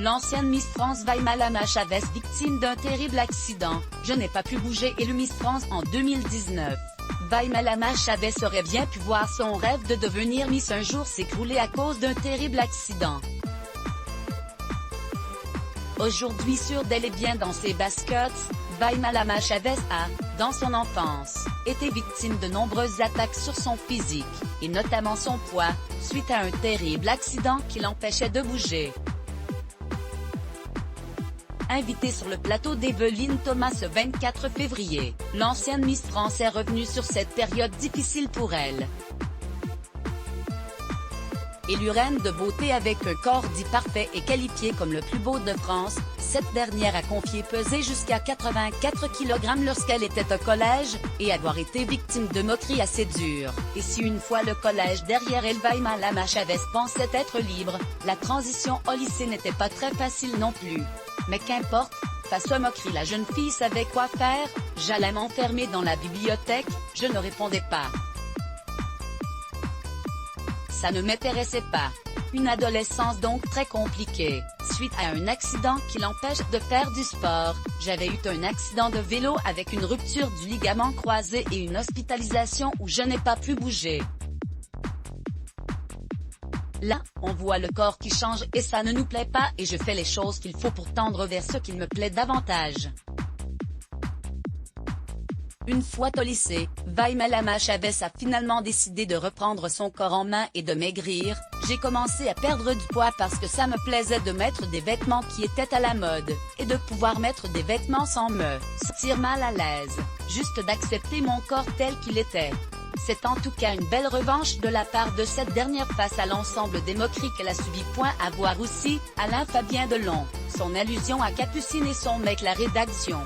L'ancienne Miss France Vaimala Chavez victime d'un terrible accident. Je n'ai pas pu bouger élue Miss France en 2019. Vaimala Chavez aurait bien pu voir son rêve de devenir Miss un jour s'écrouler à cause d'un terrible accident. Aujourd'hui sûre d'elle et bien dans ses baskets, Vaimala Chavez a, dans son enfance, été victime de nombreuses attaques sur son physique, et notamment son poids, suite à un terrible accident qui l'empêchait de bouger. Invitée sur le plateau d'Evelyne Thomas ce 24 février, l'ancienne Miss France est revenue sur cette période difficile pour elle. Élue reine de beauté avec un corps dit parfait et qualifié comme le plus beau de France, cette dernière a confié peser jusqu'à 84 kg lorsqu'elle était au collège, et avoir été victime de moqueries assez dures. Et si une fois le collège derrière elle Vaimala Chavez pensait être libre, la transition au lycée n'était pas très facile non plus. Mais qu'importe, face aux moqueries la jeune fille savait quoi faire. J'allais m'enfermer dans la bibliothèque, je ne répondais pas. Ça ne m'intéressait pas. Une adolescence donc très compliquée, suite à un accident qui l'empêche de faire du sport. J'avais eu un accident de vélo avec une rupture du ligament croisé et une hospitalisation où je n'ai pas pu bouger. Là, on voit le corps qui change et ça ne nous plaît pas et je fais les choses qu'il faut pour tendre vers ce qui me plaît davantage. Une fois au lycée, Vaimala Chavez a finalement décidé de reprendre son corps en main et de maigrir. J'ai commencé à perdre du poids parce que ça me plaisait de mettre des vêtements qui étaient à la mode, et de pouvoir mettre des vêtements sans me sentir mal à l'aise, juste d'accepter mon corps tel qu'il était. C'est en tout cas une belle revanche de la part de cette dernière face à l'ensemble des moqueries qu'elle a subies. À voir aussi, Alain Fabien Delon, son allusion à Capucine et son mec la rédaction.